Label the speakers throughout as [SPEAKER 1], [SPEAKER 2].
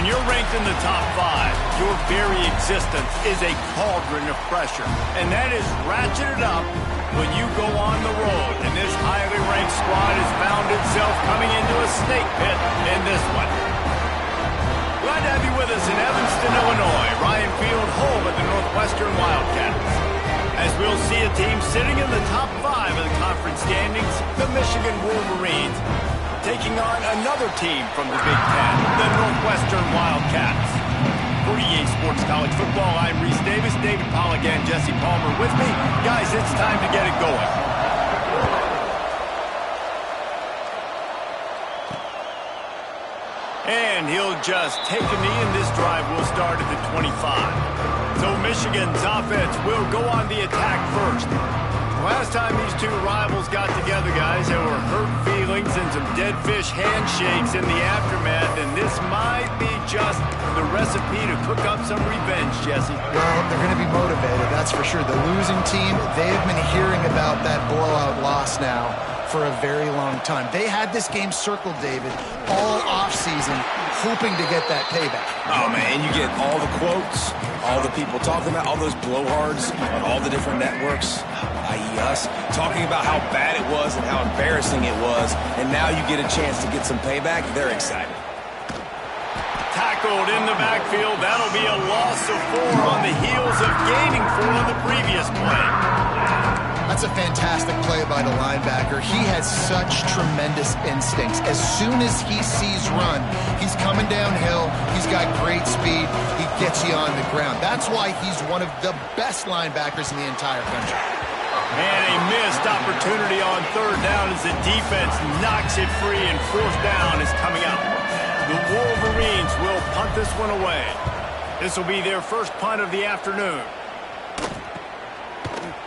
[SPEAKER 1] When you're ranked in the top 5, your very existence is a cauldron of pressure. And that is ratcheted up when you go on the road. And this highly ranked squad has found itself coming into a snake pit in this one. Glad to have you with us in Evanston, Illinois. Ryan Field, home of the Northwestern Wildcats. As we'll see a team sitting in the top 5 of the conference standings, the Michigan Wolverines, taking on another team from the Big Ten, the Northwestern Wildcats. For EA Sports College Football, I'm Reese Davis, David Pollack, and Jesse Palmer with me. Guys, it's time to get it going. And he'll just take a knee, and this drive will start at the 25. So Michigan's offense will go on the attack first. Last time these two rivals got together, guys, there were hurt feelings and some dead fish handshakes in the aftermath, and this might be just the recipe to cook up some revenge, Jesse.
[SPEAKER 2] Well, they're going to be motivated, that's for sure. The losing team, they have been hearing about that blowout loss now for a very long time. They had this game circled, David, all offseason, hoping to get that payback.
[SPEAKER 3] Oh, man, and you get all the quotes, all the people talking about, all those blowhards on all the different networks, i.e. us, talking about how bad it was and how embarrassing it was, and now you get a chance to get some payback. They're excited.
[SPEAKER 1] Tackled in the backfield. That'll be a loss of 4 on the heels of gaining 4 on the previous play.
[SPEAKER 2] That's a fantastic play by the linebacker. He has such tremendous instincts. As soon as he sees run, he's coming downhill. He's got great speed. He gets you on the ground. That's why he's one of the best linebackers in the entire country.
[SPEAKER 1] And a missed opportunity on 3rd down as the defense knocks it free, and 4th down is coming up. The Wolverines will punt this one away. This will be their first punt of the afternoon.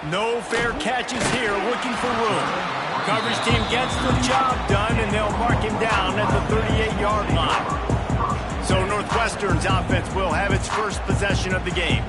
[SPEAKER 1] No fair catches here, looking for room. Coverage team gets the job done, and they'll mark him down at the 38-yard line. So Northwestern's offense will have its first possession of the game.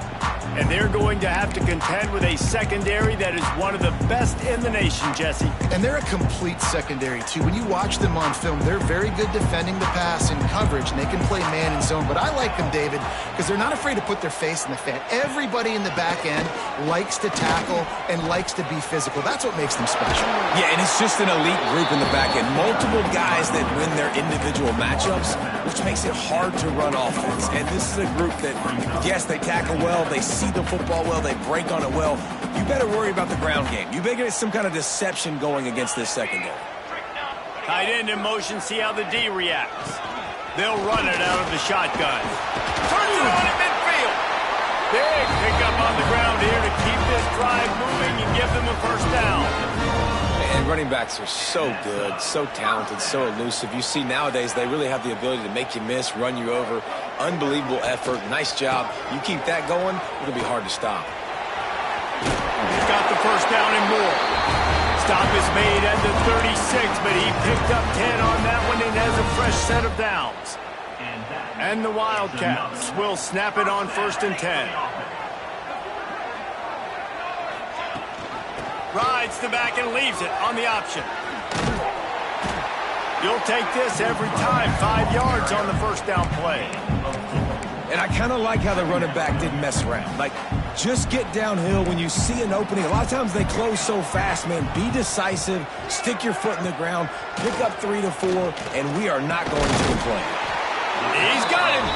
[SPEAKER 1] And they're going to have to contend with a secondary that is one of the best in the nation, Jesse.
[SPEAKER 2] And they're a complete secondary, too. When you watch them on film, they're very good defending the pass in coverage, and they can play man and zone. But I like them, David, because they're not afraid to put their face in the fan. Everybody in the back end likes to tackle and likes to be physical. That's what makes them special.
[SPEAKER 3] Yeah, and it's just an elite group in the back end. Multiple guys that win their individual matchups, which makes it hard to run offense. And this is a group that, yes, they tackle well, they see the football well, they break on it well. You better worry about the ground game. You better get some kind of deception going against this secondary.
[SPEAKER 1] Tight end in motion, see how the D reacts. They'll run it out of the shotgun. Turns it on at midfield. Big pickup on the ground here to keep this drive moving and give them a first down.
[SPEAKER 3] And running backs are so good, so talented, so elusive. You see nowadays they really have the ability to make you miss, run you over. Unbelievable effort. Nice job. You keep that going, it'll be hard to stop.
[SPEAKER 1] He's got the first down and more. Stop is made at the 36, but he picked up 10 on that one and has a fresh set of downs. And the Wildcats will snap it on 1st and 10. Rides the back and leaves it on the option. You'll take this every time. 5 yards on the first down play.
[SPEAKER 3] And I kind of like how the running back didn't mess around. Like, just get downhill when you see an opening. A lot of times they close so fast, man. Be decisive. Stick your foot in the ground. Pick up 3 to 4, and we are not going to complain.
[SPEAKER 1] He's got him.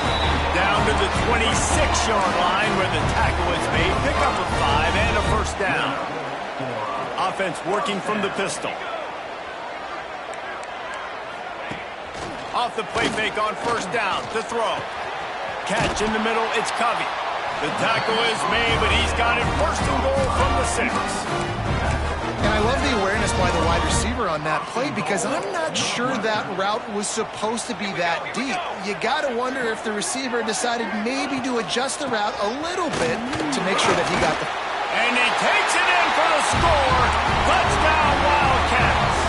[SPEAKER 1] Down to the 26-yard line where the tackle is made. Pick up a 5 and a first down. Offense working from the pistol. Off the play fake on 1st down to throw. Catch in the middle, it's Covey. The tackle is made, but he's got it 1st and goal from the 6.
[SPEAKER 2] And I love the awareness by the wide receiver on that play, because I'm not sure that route was supposed to be that deep. You got to wonder if the receiver decided maybe to adjust the route a little bit to make sure that he got the...
[SPEAKER 1] And he takes it in for the score. Touchdown, Wildcats.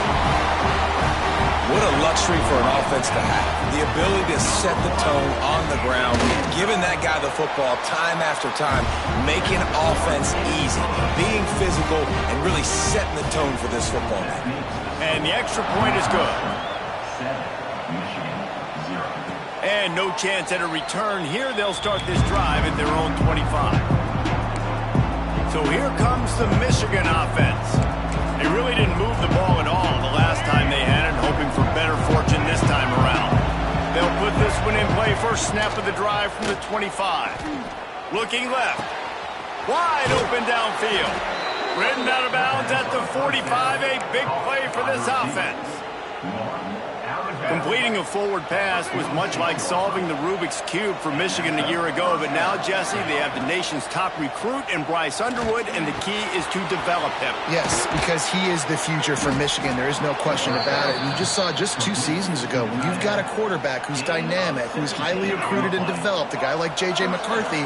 [SPEAKER 3] What a luxury for an offense to have. The ability to set the tone on the ground, giving that guy the football time after time, making offense easy, being physical, and really setting the tone for this football game.
[SPEAKER 1] And the extra point is good. And no chance at a return here. They'll start this drive at their own 25. So here comes the Michigan offense. They really didn't move the ball at all the last time they had it, hoping for better fortune this time around. They'll put this one in play. First snap of the drive from the 25. Looking left. Wide open downfield. Ridden out of bounds at the 45. A big play for this offense. Completing a forward pass was much like solving the Rubik's Cube for Michigan a year ago, but now, Jesse, they have the nation's top recruit in Bryce Underwood, and the key is to develop him.
[SPEAKER 2] Yes, because he is the future for Michigan. There is no question about it. And you just saw just 2 seasons ago, when you've got a quarterback who's dynamic, who's highly recruited and developed, a guy like J.J. McCarthy,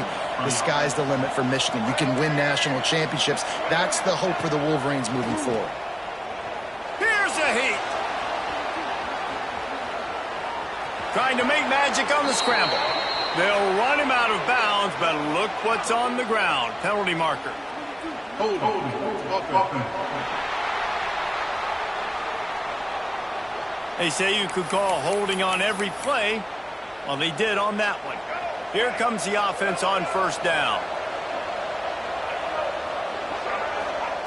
[SPEAKER 2] the sky's the limit for Michigan. You can win national championships. That's the hope for the Wolverines moving forward.
[SPEAKER 1] Here's a heat. Trying to make magic on the scramble. They'll run him out of bounds, but look what's on the ground. Penalty marker. They say you could call holding on every play. Well, they did on that one. Here comes the offense on first down.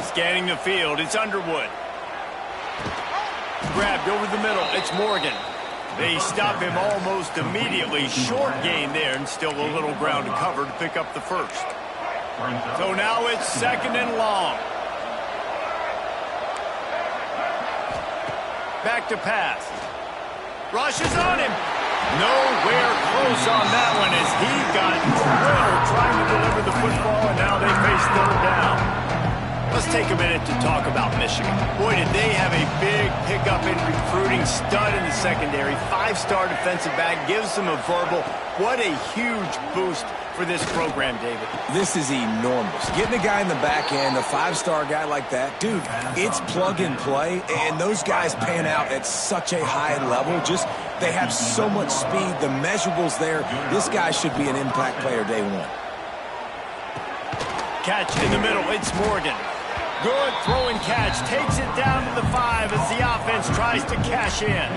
[SPEAKER 1] Scanning the field, it's Underwood. Grabbed over the middle, it's Morgan. They stop him almost immediately. Short gain there, and still a little ground to cover to pick up the first. So now it's second and long. Back to pass. Rushes on him. Nowhere close on that one as he got drilled trying to deliver the football, and now they face third down. Let's take a minute to talk about Michigan. Boy, did they have a big pickup in recruiting. Stud in the secondary. 5-star defensive back. Gives them a verbal. What a huge boost for this program, David.
[SPEAKER 3] This is enormous. Getting a guy in the back end, a 5-star guy like that, dude, it's plug and play, and those guys pan out at such a high level. Just, they have so much speed. The measurables there. This guy should be an impact player day one.
[SPEAKER 1] Catch in the middle. It's Morgan. Good throw and catch. Takes it down to the 5 as the offense tries to cash in.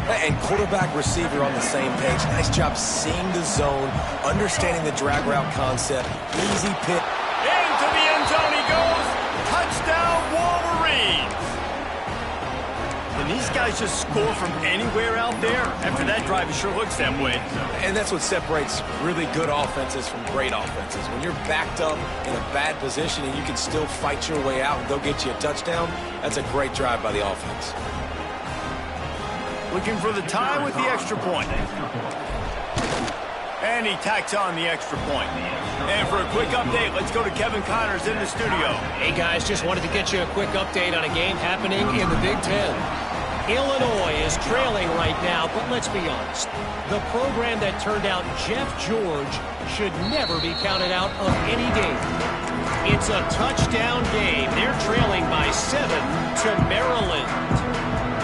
[SPEAKER 3] And quarterback receiver on the same page. Nice job seeing the zone, understanding the drag route concept. Easy pick.
[SPEAKER 1] Into the end zone he goes. Touchdown Wolverines. And these guys just score from anywhere out there. After that drive, it sure looks that way.
[SPEAKER 3] And that's what separates really good offenses from great offenses. When you're backed up in a bad position and you can still fight your way out and go get you a touchdown, that's a great drive by the offense.
[SPEAKER 1] Looking for the tie with the extra point. And he tacks on the extra point. And for a quick update, let's go to Kevin Connors in the studio.
[SPEAKER 4] Hey, guys, just wanted to get you a quick update on a game happening in the Big Ten. Illinois is trailing right now, but let's be honest. The program that turned out Jeff George should never be counted out of any game. It's a touchdown game. They're trailing by 7 to Maryland.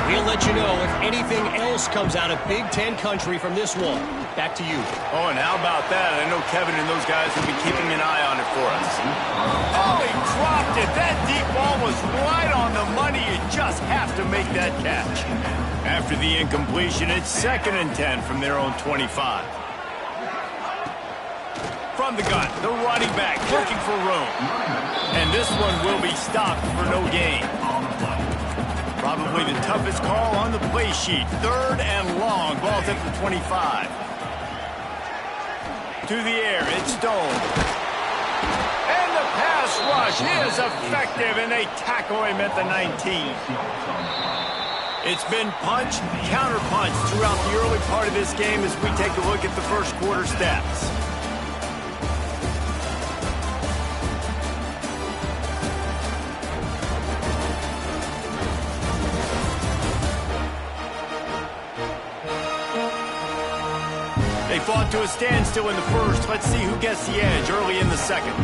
[SPEAKER 4] We'll let you know if anything else comes out of Big Ten country from this one. Back to you.
[SPEAKER 1] Oh, and how about that? I know Kevin and those guys will be keeping an eye on it for us. Oh, he dropped it. That deep ball was right on the money. You just have to make that catch. After the incompletion, it's 2nd and 10 from their own 25. From the gun, the running back looking for room. And this one will be stopped for no gain. Probably the toughest call on the play sheet. 3rd and long. Ball's at the 25. To the air, it's Stone. And the pass rush is effective, and they tackle him at the 19. It's been punch, counter punch throughout the early part of this game as we take a look at the first quarter stats. They fought to a standstill in the first. Let's see who gets the edge early in the second.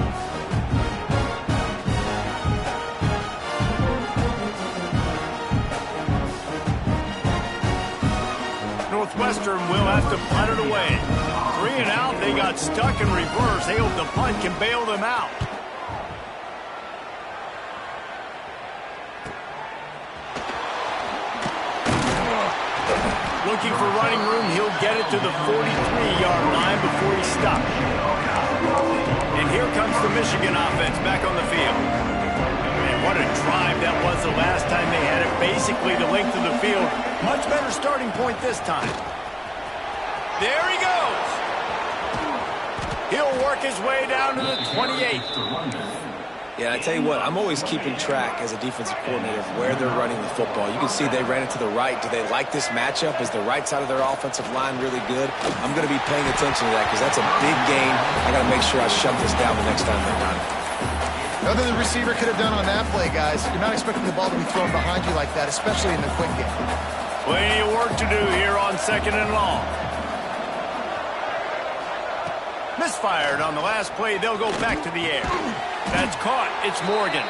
[SPEAKER 1] Northwestern will have to punt it away. 3 and out. They got stuck in reverse. They hope the punt can bail them out. Looking for running room, he'll get it to the 43-yard line before he stops. And here comes the Michigan offense back on the field. And what a drive that was the last time they had it, basically the length of the field. Much better starting point this time. There he goes. He'll work his way down to the 28.
[SPEAKER 3] Yeah, I tell you what, I'm always keeping track as a defensive coordinator of where they're running the football. You can see they ran it to the right. Do they like this matchup? Is the right side of their offensive line really good? I'm going to be paying attention to that because that's a big gain. I got to make sure I shut this down the next time they run it.
[SPEAKER 2] Nothing the receiver could have done on that play, guys. You're not expecting the ball to be thrown behind you like that, especially in the quick game.
[SPEAKER 1] Plenty of work to do here on 2nd and long. Misfired on the last play. They'll go back to the air. That's caught. It's Morgan.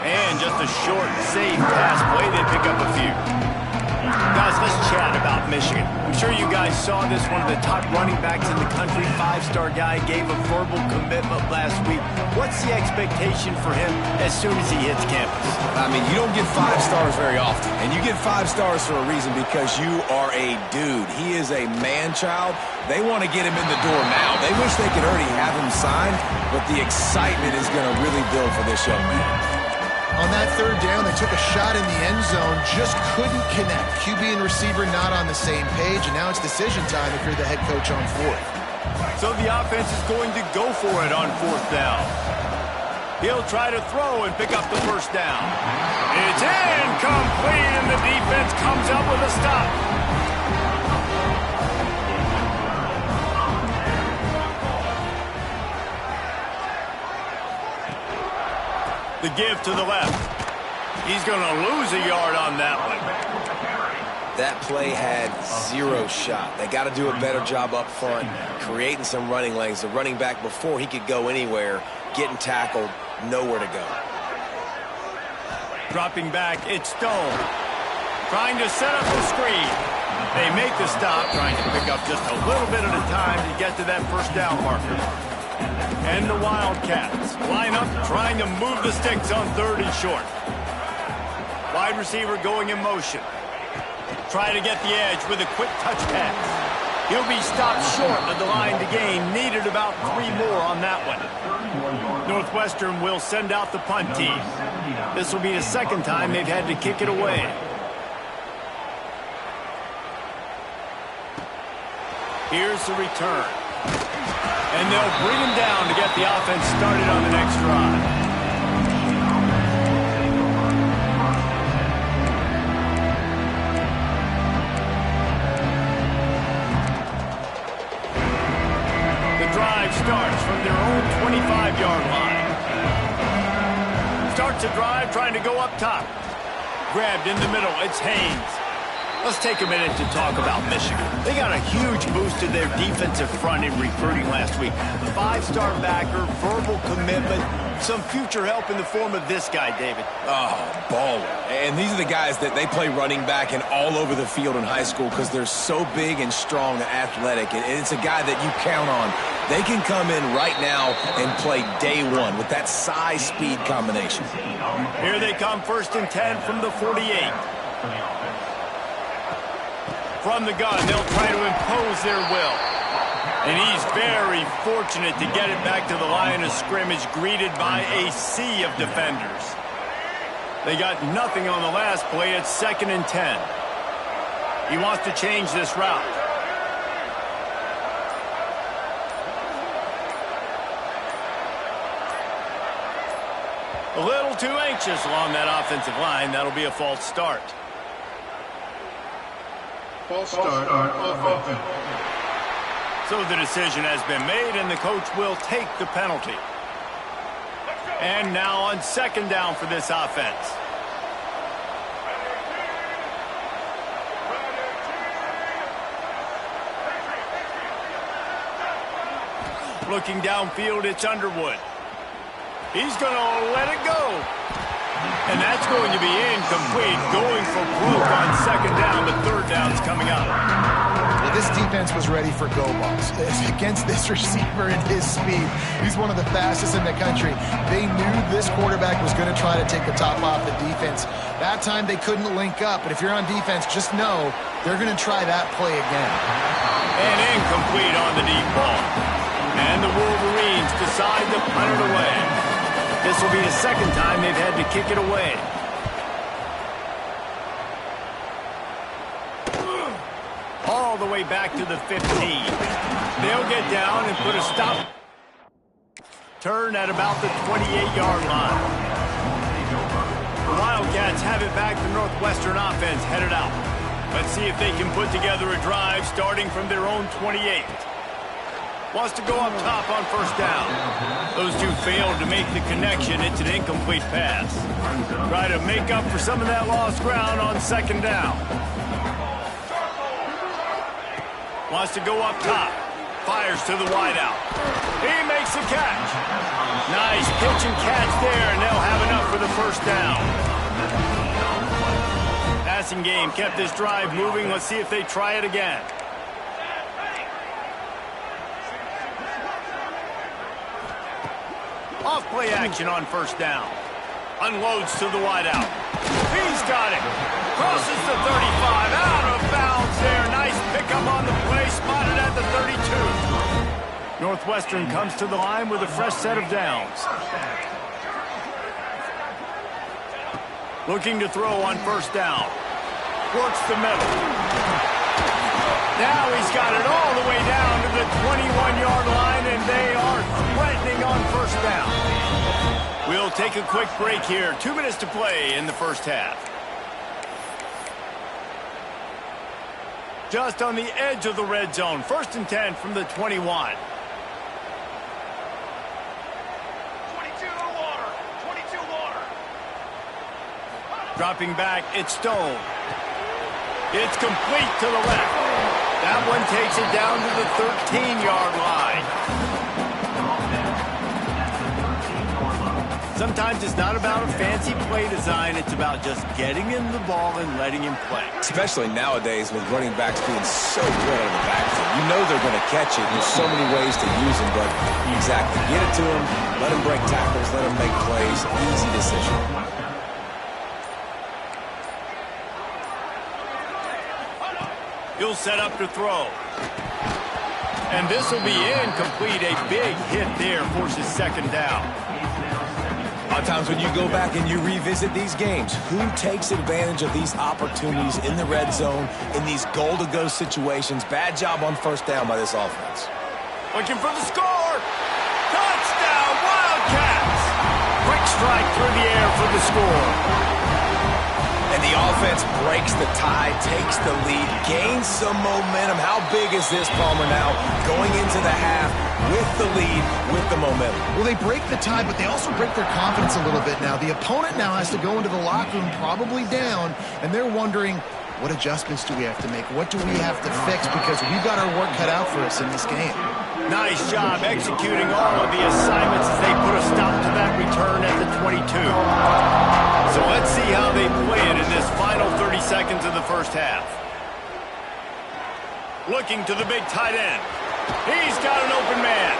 [SPEAKER 1] And just a short, safe pass play. They pick up a few. Guys, let's chat about Michigan. I'm sure you guys saw this. One of the top running backs in the country, 5-star guy, gave a verbal commitment last week. What's the expectation for him as soon as he hits campus?
[SPEAKER 3] I mean, you don't get 5 stars very often. And you get 5 stars for a reason because you are a dude. He is a man-child. They want to get him in the door now. They wish they could already have him signed, but the excitement is going to really build for this young man.
[SPEAKER 2] On that 3rd down, they took a shot in the end zone, just couldn't connect. QB and receiver not on the same page, and now it's decision time if you're the head coach on 4th.
[SPEAKER 1] So the offense is going to go for it on 4th down. He'll try to throw and pick up the 1st down. It's incomplete, and the defense comes up with a stop. The give to the left. He's going to lose a yard on that one.
[SPEAKER 3] That play had 0 shot. They got to do a better job up front, creating some running lanes. The running back, before he could go anywhere, getting tackled, nowhere to go.
[SPEAKER 1] Dropping back, it's Stone. Trying to set up the screen. They make the stop, trying to pick up just a little bit at a time to get to that 1st down marker. And the Wildcats line up, trying to move the sticks on 3rd and short. Wide receiver going in motion. Try to get the edge with a quick touch pass. He'll be stopped short of the line to gain. Needed about 3 more on that one. Northwestern will send out the punt team. This will be the 2nd time they've had to kick it away. Here's the return. And they'll bring him down to get the offense started on the next drive. The drive starts from their own 25-yard line. Starts a drive trying to go up top. Grabbed in the middle. It's Haynes. Let's take a minute to talk about Michigan. They got a huge boost to their defensive front in recruiting last week. 5-star backer, verbal commitment, some future help in the form of this guy, David.
[SPEAKER 3] Oh, baller. And these are the guys that they play running back and all over the field in high school because they're so big and strong and athletic. And it's a guy that you count on. They can come in right now and play day one with that size-speed combination.
[SPEAKER 1] Here they come, 1st and 10 from the 48. From the gun, they'll try to impose their will. And he's very fortunate to get it back to the line of scrimmage, greeted by a sea of defenders. They got nothing on the last play. It's 2nd and 10. He wants to change this route. A little too anxious along that offensive line. That'll be a false start.
[SPEAKER 5] False start on offense.
[SPEAKER 1] So the decision has been made, and the coach will take the penalty. And now on 2nd down for this offense. Looking downfield, it's Underwood. He's going to let it go. And that's going to be incomplete. Going for broke on 2nd down, but 3rd down's coming up.
[SPEAKER 2] Well, This defense was ready for go balls. Against this receiver and his speed, he's one of the fastest in the country. They knew this quarterback was going to try to take the top off the defense. That time they couldn't link up, but if you're on defense, just know they're going to try that play again.
[SPEAKER 1] And incomplete on the deep ball. And the Wolverines decide to punt it away. This will be the second time they've had to kick it away. All the way back to the 15. They'll get down and put a stop. Turn at about the 28-yard line. The Wildcats have it back. The Northwestern offense headed out. Let's see if they can put together a drive starting from their own 28. Wants to go up top on first down. Those two failed to make the connection. It's an incomplete pass. Try to make up for some of that lost ground on second down. Wants to go up top. Fires to the wideout. He makes the catch. Nice pitch and catch there, and they'll have enough for the first down. Passing game kept this drive moving. Let's see if they try it again. Off play action on first down. Unloads to the wideout. He's got it. Crosses the 35. Out of bounds there. Nice pickup on the play. Spotted at the 32. Northwestern comes to the line with a fresh set of downs. Looking to throw on first down. Works the middle. Now he's got it all the way down to the 21-yard line, and they are threatening on first down. We'll take a quick break here. 2 minutes to play in the first half. Just on the edge of the red zone. 1st and 10 from the 21.
[SPEAKER 6] 22 water. 22 water.
[SPEAKER 1] Dropping back, it's Stone. It's complete to the left. That one takes it down to the 13-yard line. Sometimes it's not about a fancy play design. It's about just getting him the ball and letting him play.
[SPEAKER 3] Especially nowadays with running backs being so good on the backfield. You know they're going to catch it. There's so many ways to use them, but exactly. Get it to him, let him break tackles, let him make plays. Easy decision.
[SPEAKER 1] He'll set up to throw. And this will be incomplete. A big hit there forces second down.
[SPEAKER 3] A lot of times when you go back and you revisit these games, who takes advantage of these opportunities in the red zone, in these goal-to-go situations? Bad job on first down by this offense.
[SPEAKER 1] Looking for the score. Touchdown, Wildcats. Quick strike through the air for the score.
[SPEAKER 3] And the offense breaks the tie, takes the lead, gains some momentum. How big is this, Palmer, now going into the half with the lead, with the momentum?
[SPEAKER 2] Well, they break the tie, but they also break their confidence a little bit now. The opponent now has to go into the locker room probably down, and they're wondering, what adjustments do we have to make? What do we have to fix? Because we've got our work cut out for us in this game.
[SPEAKER 1] Nice job executing all of the assignments as they put a stop to that return at the 22. So let's see how they play it in this final 30 seconds of the first half. Looking to the big tight end. He's got an open man.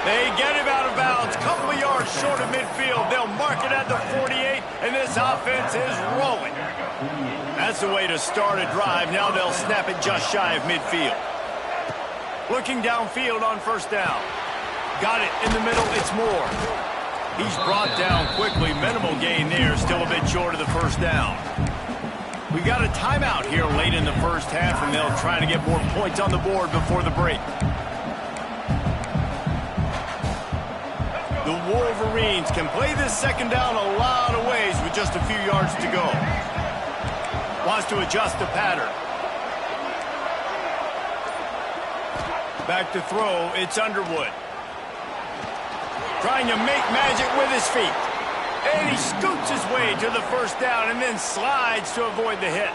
[SPEAKER 1] They get him out of bounds, couple of yards short of midfield. They'll mark it at the 48, and this offense is rolling. That's the way to start a drive. Now they'll snap it just shy of midfield. Looking downfield on first down. Got it in the middle. It's Moore. He's brought down quickly. Minimal gain there. Still a bit short of the first down. We got a timeout here late in the first half, and they'll try to get more points on the board before the break. The Wolverines can play this second down a lot of ways with just a few yards to go. Wants to adjust the pattern. Back to throw, it's Underwood. Trying to make magic with his feet. And he scoots his way to the first down and then slides to avoid the hit.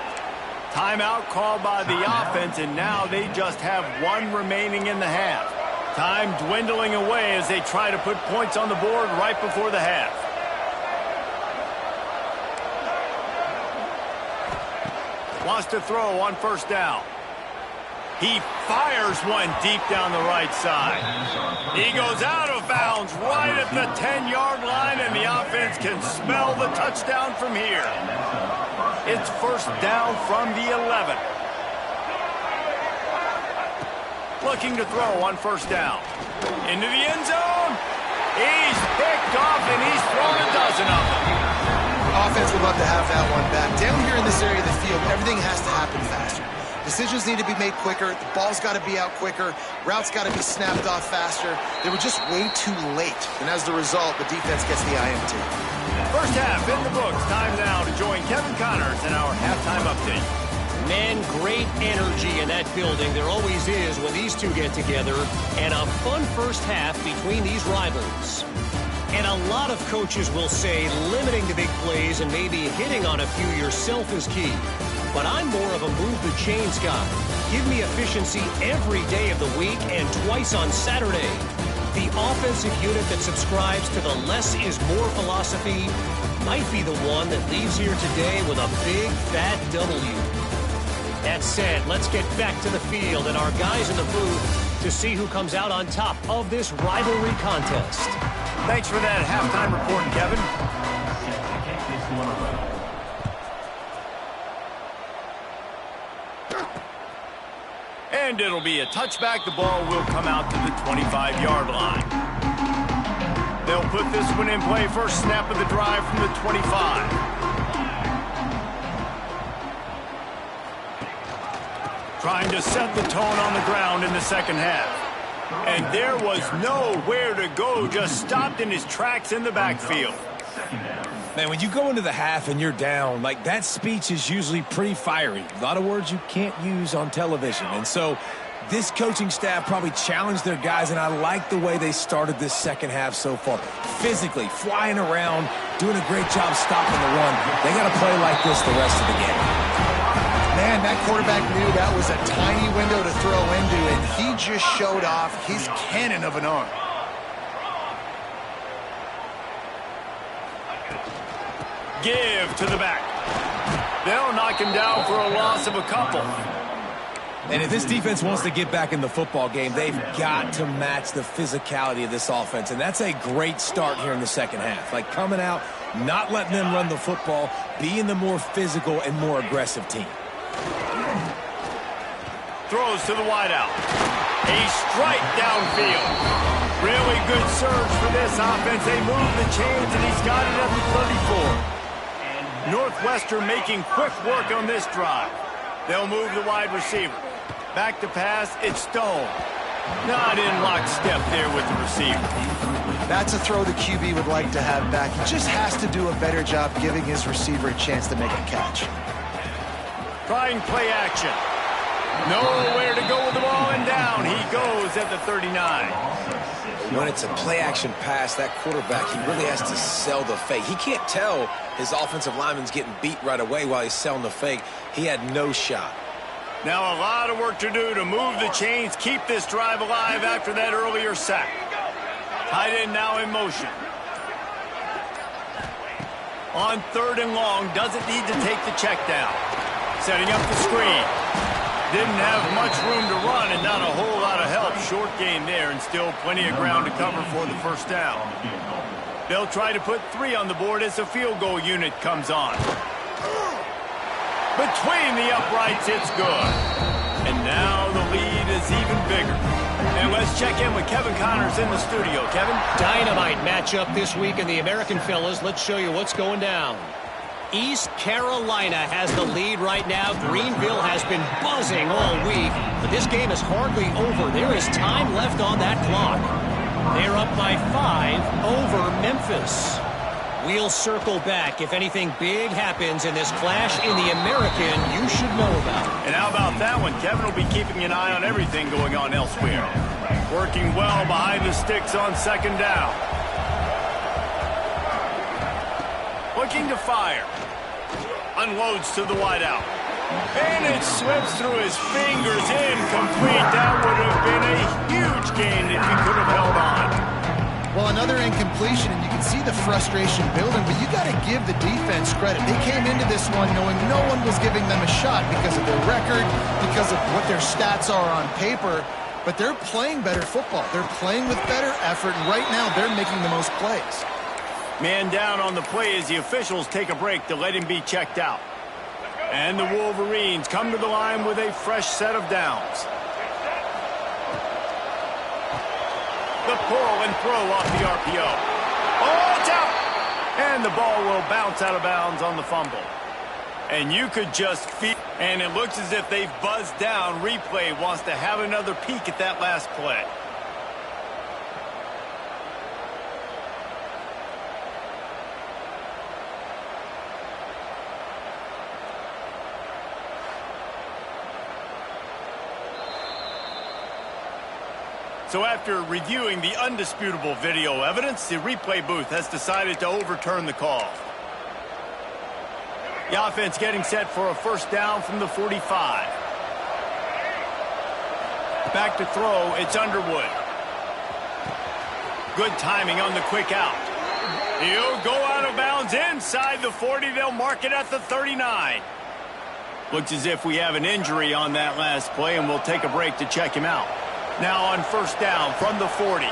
[SPEAKER 1] Timeout called by the offense, and now they just have one remaining in the half. Time dwindling away as they try to put points on the board right before the half. Wants to throw on first down. He fires one deep down the right side. He goes out of bounds right at the 10-yard line, and the offense can smell the touchdown from here. It's first down from the 11. Looking to throw on first down. Into the end zone. He's picked off, and he's thrown a dozen of them.
[SPEAKER 2] Offense would love to have that one back. Down here in this area of the field, everything has to happen faster. Decisions need to be made quicker. The ball's got to be out quicker. Routes got to be snapped off faster. They were just way too late. And as the result, the defense gets the INT.
[SPEAKER 1] First half in the books. Time now to join Kevin Connors in our halftime update.
[SPEAKER 4] Man, great energy in that building. There always is when these two get together. And a fun first half between these rivals. And a lot of coaches will say limiting the big plays and maybe hitting on a few yourself is key. But I'm more of a move the chains guy. Give me efficiency every day of the week and twice on Saturday. The offensive unit that subscribes to the less is more philosophy might be the one that leaves here today with a big fat W. That said, let's get back to the field and our guys in the booth to see who comes out on top of this rivalry contest.
[SPEAKER 1] Thanks for that halftime report, Kevin. And it'll be a touchback. The ball will come out to the 25-yard line. They'll put this one in play. First snap of the drive from the 25. Trying to set the tone on the ground in the second half. And there was nowhere to go. Just stopped in his tracks in the backfield.
[SPEAKER 3] Man, when you go into the half and you're down, like that speech is usually pretty fiery. A lot of words you can't use on television. And so this coaching staff probably challenged their guys, and I like the way they started this second half so far. Physically, flying around, doing a great job stopping the run. They got to play like this the rest of the game.
[SPEAKER 2] Man, that quarterback knew that was a tiny window to throw into, and he just showed off his cannon of an arm.
[SPEAKER 1] Give to the back. They'll knock him down for a loss of a couple.
[SPEAKER 3] And if this defense wants to get back in the football game, they've got to match the physicality of this offense. And that's a great start here in the second half. Like coming out, not letting them run the football, being the more physical and more aggressive team.
[SPEAKER 1] Throws to the wideout. A strike downfield. Really good surge for this offense. They move the chains, and he's got it at the 34. Northwestern making quick work on this drive. They'll move the wide receiver. Back to pass, it's Stone. Not in lockstep there with the receiver.
[SPEAKER 2] That's a throw the QB would like to have back. He just has to do a better job giving his receiver a chance to make a catch.
[SPEAKER 1] Trying play action. Nowhere to go with the ball, and down he goes at the 39.
[SPEAKER 3] When it's a play-action pass, that quarterback, he really has to sell the fake. He can't tell his offensive lineman's getting beat right away while he's selling the fake. He had no shot.
[SPEAKER 1] Now a lot of work to do to move the chains, keep this drive alive after that earlier sack. Tight end now in motion. On third and long, doesn't need to take the check down. Setting up the screen. Didn't have much room to run and not a whole lot of help. Short gain there and still plenty of ground to cover for the first down. They'll try to put 3 on the board as the field goal unit comes on. Between the uprights, it's good. And now the lead is even bigger. And let's check in with Kevin Connors in the studio. Kevin?
[SPEAKER 4] Dynamite matchup this week in the American, fellas. Let's show you what's going down. East Carolina has the lead right now. Greenville has been buzzing all week, but this game is hardly over. There is time left on that clock. They're up by 5 over Memphis. We'll circle back if anything big happens in this clash in the American you should know about.
[SPEAKER 1] And how about that one? Kevin will be keeping an eye on everything going on elsewhere. Working well behind the sticks on second down. Looking to fire. Unloads to the wideout. And it slips through his fingers. Incomplete. That would have been a huge gain if he could have held on.
[SPEAKER 2] Well, Well, another incompletion, and you can see the frustration building, but you got to give the defense credit. They came into this one knowing no one was giving them a shot because of their record, because of what their stats are on paper, but they're playing better football. They're playing with better effort, and right now they're making the most plays.
[SPEAKER 1] Man down on the play as the officials take a break to let him be checked out. And the Wolverines come to the line with a fresh set of downs. The pull and throw off the RPO. Oh, it's out! And the ball will bounce out of bounds on the fumble. And you could just feel, and it looks as if they've buzzed down. Replay wants to have another peek at that last play. So after reviewing the undisputable video evidence, the replay booth has decided to overturn the call. The offense getting set for a first down from the 45. Back to throw, it's Underwood. Good timing on the quick out. He'll go out of bounds inside the 40. They'll mark it at the 39. Looks as if we have an injury on that last play, and we'll take a break to check him out. Now on first down from the 40.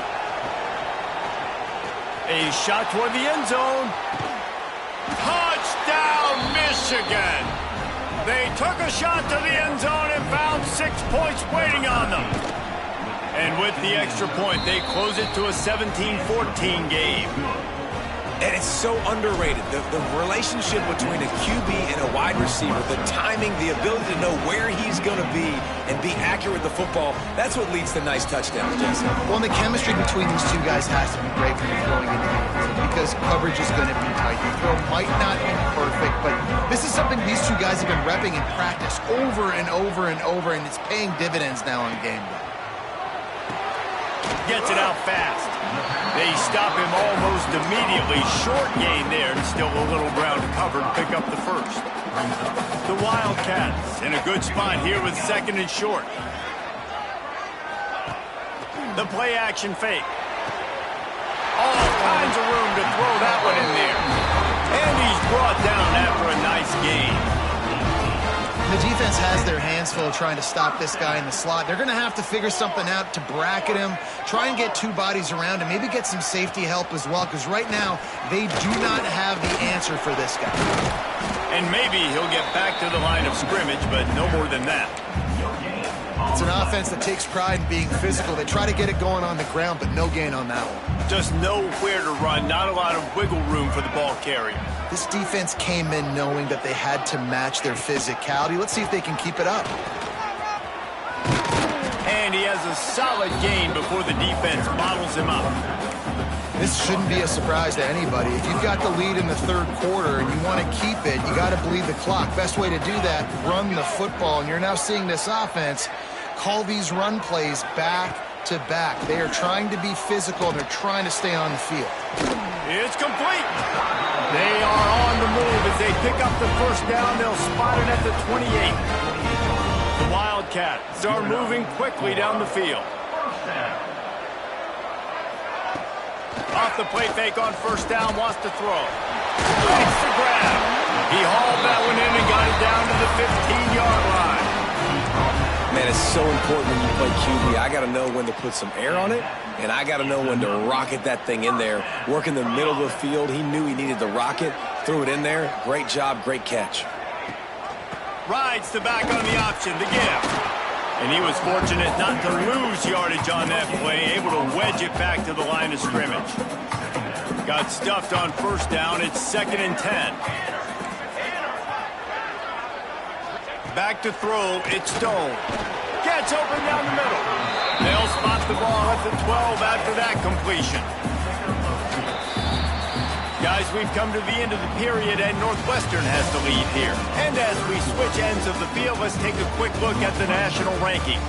[SPEAKER 1] A shot toward the end zone. Touchdown, Michigan! They took a shot to the end zone and found 6 points waiting on them. And with the extra point, they close it to a 17-14 game.
[SPEAKER 3] And it's so underrated. The relationship between a QB and a wide receiver, the timing, the ability to know where he's going to be and be accurate with the football, that's what leads to nice touchdowns, Jesse.
[SPEAKER 2] Well, and the chemistry between these two guys has to be great when you're throwing into the end zone because coverage is going to be tight. The throw might not be perfect, but this is something these two guys have been repping in practice over and over and over, and it's paying dividends now on game day.
[SPEAKER 1] Gets it out fast. They stop him almost immediately. Short gain there, and still a little ground to cover to pick up the first. The Wildcats in a good spot here with second and short. The play action fake. All kinds of room to throw that one in there. And he's brought down after a nice gain.
[SPEAKER 2] The defense has their hands full trying to stop this guy in the slot. They're going to have to figure something out to bracket him, try and get two bodies around him, maybe get some safety help as well, because right now they do not have the answer for this guy.
[SPEAKER 1] And maybe he'll get back to the line of scrimmage, but no more than that.
[SPEAKER 2] It's an offense that takes pride in being physical. They try to get it going on the ground, but no gain on that one.
[SPEAKER 1] Just nowhere to run, not a lot of wiggle room for the ball carrier.
[SPEAKER 2] This defense came in knowing that they had to match their physicality. Let's see if they can keep it up.
[SPEAKER 1] And he has a solid gain before the defense bottles him up.
[SPEAKER 2] This shouldn't be a surprise to anybody. If you've got the lead in the third quarter and you want to keep it, you got to bleed the clock. Best way to do that, run the football. And you're now seeing this offense call these run plays back to back. They are trying to be physical, and they're trying to stay on the field.
[SPEAKER 1] It's complete. They are on the move as they pick up the first down. They'll spot it at the 28. The Wildcats are moving quickly down the field. Off the play fake on first down, wants to throw. It's the grab. He hauled that one in and got it down to the 15-yard line.
[SPEAKER 3] Man, it's so important when you play QB. I got to know when to put some air on it, and I got to know when to rocket that thing in there. Work in the middle of the field. He knew he needed to rocket, threw it in there. Great job, great catch.
[SPEAKER 1] Rides the back on the option, the give. And he was fortunate not to lose yardage on that play, able to wedge it back to the line of scrimmage. Got stuffed on first down. It's 2nd and 10. Back to throw, it's Stone. Gets open down the middle. They'll spot the ball at the 12 after that completion. Guys, we've come to the end of the period, and Northwestern has the lead here. And as we switch ends of the field, let's take a quick look at the national rankings.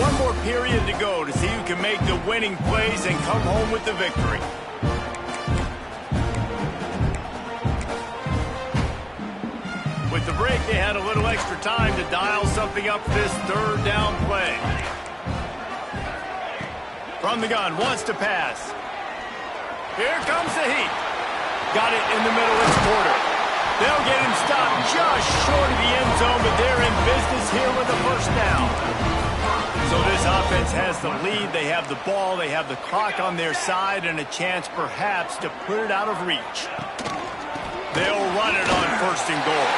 [SPEAKER 1] One more period to go to see who can make the winning plays and come home with the victory. With At the break, they had a little extra time to dial something up for this third down play. From the gun, wants to pass. Here comes the heat. Got it in the middle, it's Porter. They'll get him stopped just short of the end zone, but they're in business here with a first down. So this offense has the lead. They have the ball, they have the clock on their side, and a chance perhaps to put it out of reach. They'll run it on first and goal.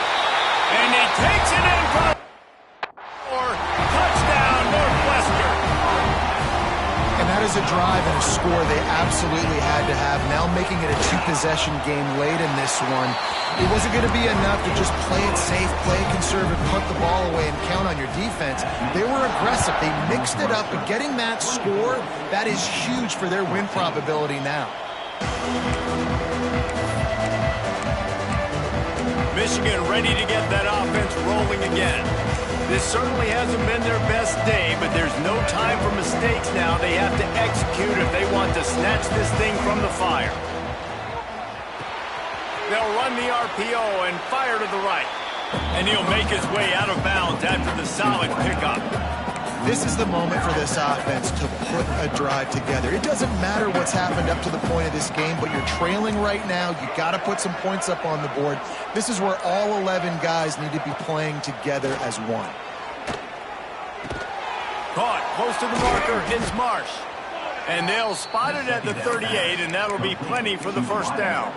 [SPEAKER 1] And he takes it in for the touchdown, Northwestern.
[SPEAKER 2] And that is a drive and a score they absolutely had to have. Now making it a two-possession game late in this one. It wasn't going to be enough to just play it safe, play it conservative, put the ball away, and count on your defense. They were aggressive. They mixed it up, but getting that score, that is huge for their win probability now.
[SPEAKER 1] Michigan ready to get that offense rolling again. This certainly hasn't been their best day, but there's no time for mistakes now. They have to execute if they want to snatch this thing from the fire. They'll run the RPO and fire to the right. And he'll make his way out of bounds after the solid pickup.
[SPEAKER 2] This is the moment for this offense to put a drive together. It doesn't matter what's happened up to the point of this game, but you're trailing right now. You got to put some points up on the board. This is where all 11 guys need to be playing together as one.
[SPEAKER 1] Caught close to the marker, it's Marsh. And they'll spot it at the 38, and that'll be plenty for the first down.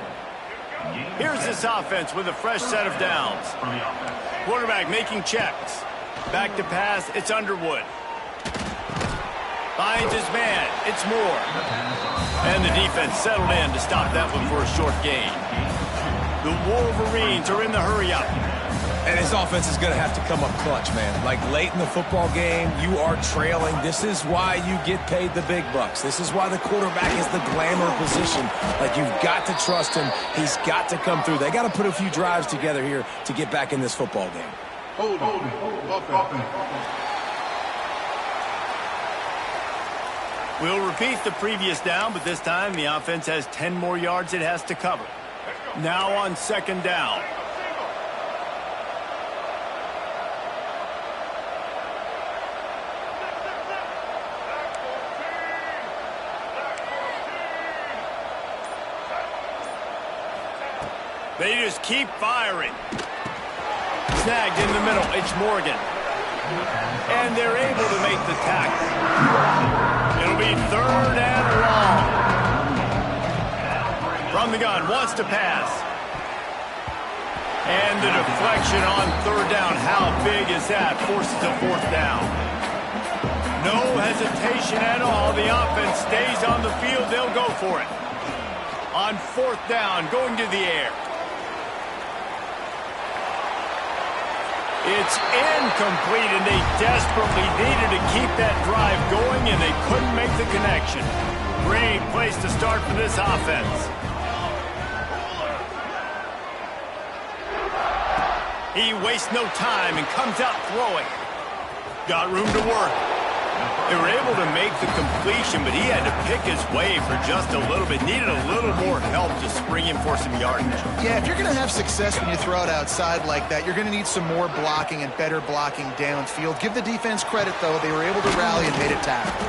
[SPEAKER 1] Here's this offense with a fresh set of downs. Quarterback making checks. Back to pass, it's Underwood. Finds his man, it's Moore. And the defense settled in to stop that one for a short gain. The Wolverines are in the hurry-up.
[SPEAKER 3] And his offense is going to have to come up clutch, man. Like late in the football game, you are trailing. This is why you get paid the big bucks. This is why the quarterback is the glamour position. Like, you've got to trust him. He's got to come through. They got to put a few drives together here to get back in this football game.
[SPEAKER 5] Hold on.
[SPEAKER 1] We'll repeat the previous down, but this time the offense has 10 more yards it has to cover. Now on second down. They just keep firing. Snagged in the middle, it's Morgan. And they're able to make the tackle. It'll be third and long. From the gun, wants to pass. And the deflection on third down. How big is that? Forces a fourth down. No hesitation at all. The offense stays on the field. They'll go for it. On fourth down, going to the air. It's incomplete, and they desperately needed to keep that drive going, and they couldn't make the connection. Great place to start for this offense. He wastes no time and comes out throwing. Got room to work. They were able to make the completion, but he had to pick his way for just a little bit. Needed a little more help to spring him for some yardage.
[SPEAKER 2] Yeah, if you're going to have success when you throw it outside like that, you're going to need some more blocking and better blocking downfield. Give the defense credit, though. They were able to rally and made a tackle.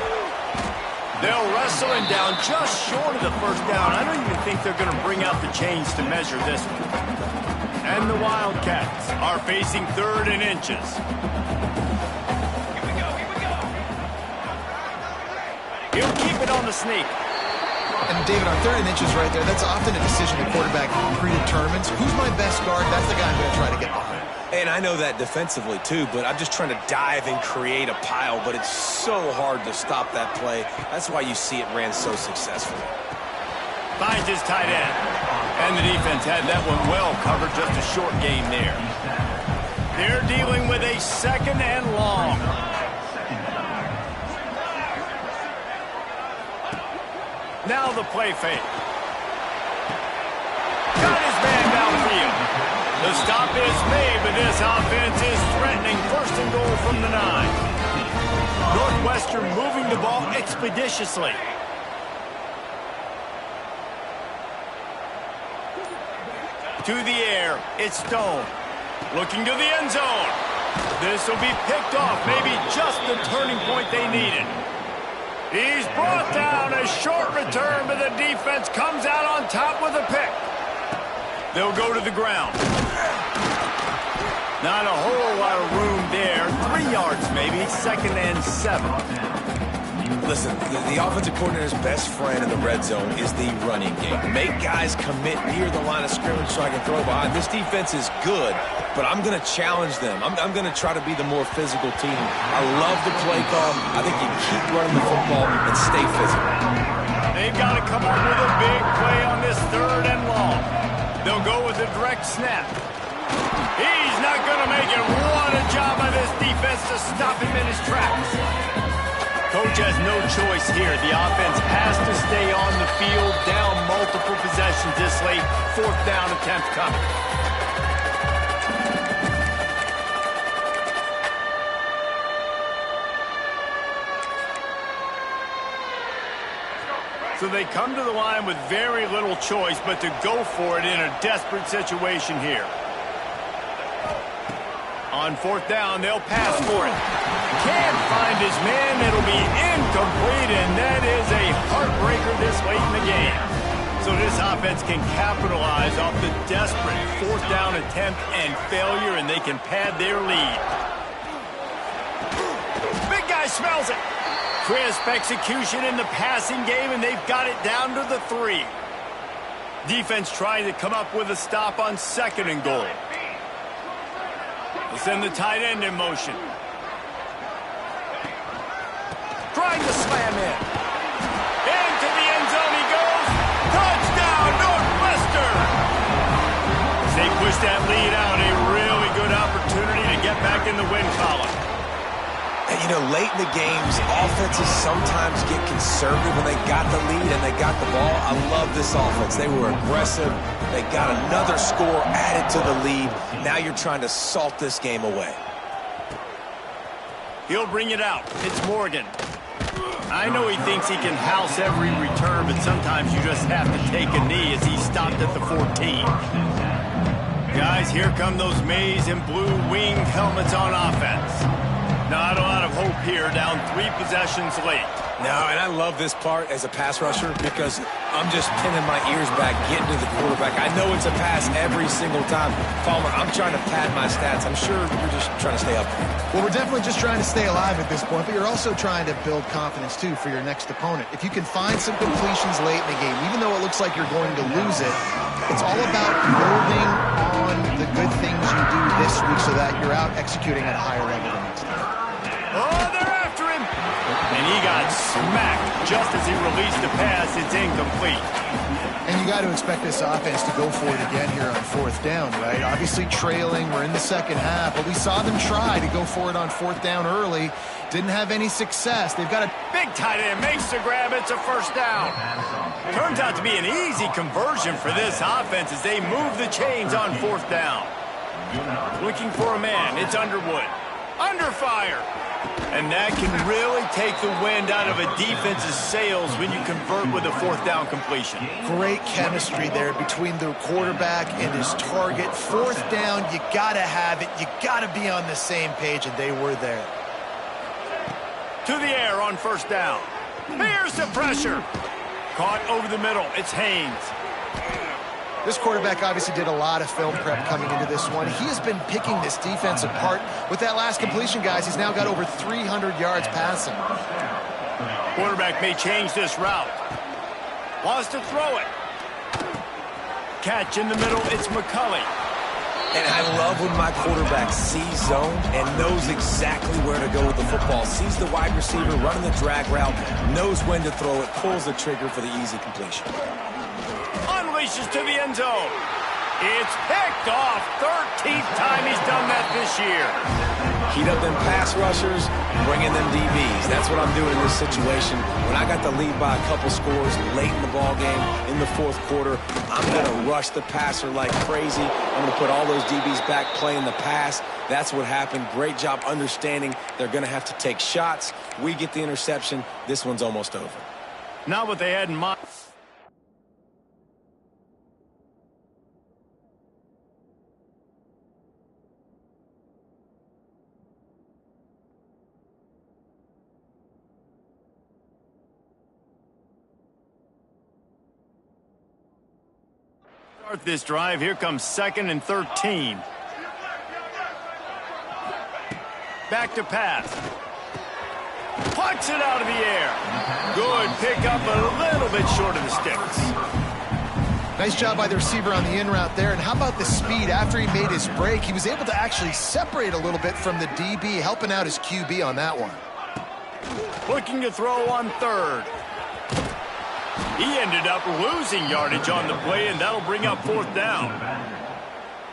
[SPEAKER 1] They'll wrestle him down just short of the first down. I don't even think they're going to bring out the chains to measure this one. And the Wildcats are facing third and inches. He'll keep it on the sneak.
[SPEAKER 2] And David, on third and inches right there, that's often a decision the quarterback predetermines. Who's my best guard? That's the guy I'm going to try to get behind.
[SPEAKER 3] And I know that defensively, too, but I'm just trying to dive and create a pile, but it's so hard to stop that play. That's why you see it ran so successfully.
[SPEAKER 1] Finds his tight end. And the defense had that one well covered, just a short gain there. They're dealing with a second and long. Now the play fake. Got his man downfield. The stop is made, but this offense is threatening first and goal from the 9. Northwestern moving the ball expeditiously. To the air, it's Stone. Looking to the end zone. This will be picked off. Maybe just the turning point they needed. He's brought down. A short return, but the defense comes out on top with a pick. They'll go to the ground. Not a whole lot of room there. 3 yards maybe. 2nd and 7.
[SPEAKER 3] Listen, the offensive coordinator's best friend in the red zone is the running game. Make guys commit near the line of scrimmage so I can throw behind. This defense is good, but I'm going to challenge them. I'm going to try to be the more physical team. I love the play call. I think you keep running the football and stay physical.
[SPEAKER 1] They've got to come up with a big play on this 3rd and long. They'll go with a direct snap. He's not going to make it. What a job by this defense to stop him in his tracks. Coach has no choice here. The offense has to stay on the field, down multiple possessions this late. 4th down attempt coming. So they come to the line with very little choice but to go for it in a desperate situation here. On 4th down, they'll pass for it. Can't find his man. It'll be incomplete, and that is a heartbreaker this late in the game. So this offense can capitalize off the desperate 4th down attempt and failure, and they can pad their lead. Big guy smells it. Crisp execution in the passing game, and they've got it down to the 3. Defense trying to come up with a stop on 2nd and goal. They send the tight end in motion. Trying to slam in. Into the end zone he goes. Touchdown, Northwestern! As they push that lead out, a really good opportunity to get back in the win column.
[SPEAKER 3] And, you know, late in the games, offenses sometimes get conservative when they got the lead and they got the ball. I love this offense. They were aggressive. They got another score added to the lead. Now you're trying to salt this game away.
[SPEAKER 1] He'll bring it out. It's Morgan. I know he thinks he can house every return, but sometimes you just have to take a knee as he stopped at the 14. Guys, here come those maize and blue wing helmets on offense. Not a lot of hope here, down 3 possessions late.
[SPEAKER 3] No, and I love this part as a pass rusher because I'm just pinning my ears back, getting to the quarterback. I know it's a pass every single time. Palmer, I'm trying to pad my stats. I'm sure you're just trying to stay up there.
[SPEAKER 2] Well, we're definitely just trying to stay alive at this point, but you're also trying to build confidence, too, for your next opponent. If you can find some completions late in the game, even though it looks like you're going to lose it, it's all about building on the good things you do this week so that you're out executing at a higher level the next time.
[SPEAKER 1] Oh, they're after him. And he got smacked just as he released the pass. It's incomplete.
[SPEAKER 2] And you got to expect this offense to go for it again here on 4th down, right? Obviously trailing. We're in the 2nd half, but we saw them try to go for it on 4th down early. Didn't have any success. They've got a
[SPEAKER 1] big tight end, makes the grab. It's a 1st down. Turns out to be an easy conversion for this offense as they move the chains on 4th down. Looking for a man. It's Underwood. Under fire. And that can really take the wind out of a defense's sails when you convert with a 4th down completion.
[SPEAKER 2] Great chemistry there between the quarterback and his target. 4th down, you got to have it. You got to be on the same page, and they were there.
[SPEAKER 1] To the air on 1st down. Here's the pressure. Caught over the middle. It's Haynes.
[SPEAKER 2] This quarterback obviously did a lot of film prep coming into this one. He has been picking this defense apart. With that last completion, guys, he's now got over 300 yards passing.
[SPEAKER 1] Quarterback may change this route. Wants to throw it. Catch in the middle, it's McCulley.
[SPEAKER 3] And I love when my quarterback sees zone and knows exactly where to go with the football. Sees the wide receiver running the drag route, knows when to throw it, pulls the trigger for the easy completion.
[SPEAKER 1] Unleashes to the end zone. It's picked off. 13th time he's done that this year.
[SPEAKER 3] Heat up them pass rushers, bring in them DBs. That's what I'm doing in this situation. When I got the lead by a couple scores late in the ball game, in the 4th quarter, I'm going to rush the passer like crazy. I'm going to put all those DBs back playing the pass. That's what happened. Great job understanding they're going to have to take shots. We get the interception. This one's almost over.
[SPEAKER 1] Not what they had in mind. Start this drive. Here comes 2nd and 13. Back to pass. Punts it out of the air. Good pickup, a little bit short of the sticks.
[SPEAKER 2] Nice job by the receiver on the in route there. And how about the speed? After he made his break, he was able to actually separate a little bit from the DB, helping out his QB on that one.
[SPEAKER 1] Looking to throw on 3rd. He ended up losing yardage on the play, and that'll bring up 4th down.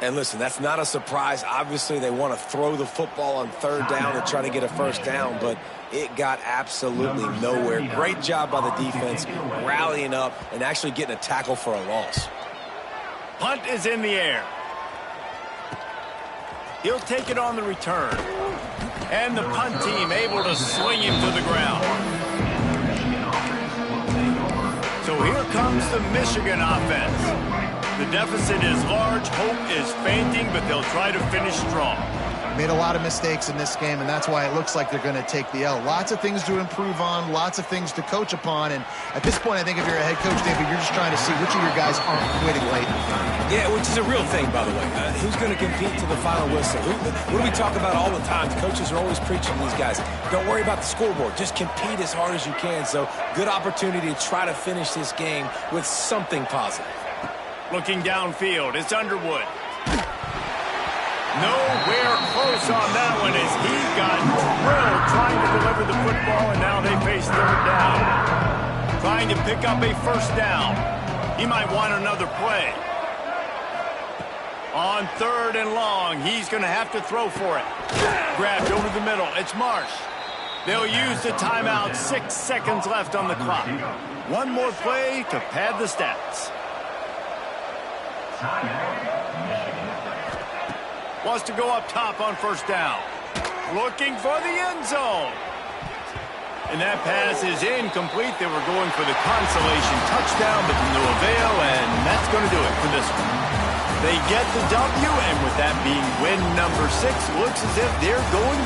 [SPEAKER 3] And listen, that's not a surprise. Obviously, they want to throw the football on 3rd down and try to get a 1st down, but it got absolutely nowhere. Great job by the defense, rallying up and actually getting a tackle for a loss.
[SPEAKER 1] Punt is in the air. He'll take it on the return. And the punt team able to swing him to the ground. So here comes the Michigan offense. The deficit is large, hope is fainting, but they'll try to finish strong.
[SPEAKER 2] Made a lot of mistakes in this game, and that's why it looks like they're going to take the L. Lots of things to improve on, lots of things to coach upon, and at this point, I think if you're a head coach, David, you're just trying to see which of your guys aren't quitting late.
[SPEAKER 3] Yeah, which is a real thing, by the way. Who's going to compete to the final whistle? What do we talk about all the time? The coaches are always preaching to these guys. Don't worry about the scoreboard. Just compete as hard as you can. So, good opportunity to try to finish this game with something positive.
[SPEAKER 1] Looking downfield, it's Underwood. Nowhere close on that one as he got drilled trying to deliver the football, and now they face 3rd down. Trying to pick up a 1st down. He might want another play. On 3rd and long, he's going to have to throw for it. Grabbed over the middle. It's Marsh. They'll use the timeout. 6 seconds left on the clock. One more play to pad the stats. Wants to go up top on 1st down. Looking for the end zone. And that pass is incomplete. They were going for the consolation touchdown, but to no avail, and that's going to do it for this one. They get the W, and with that being win number 6, looks as if they're going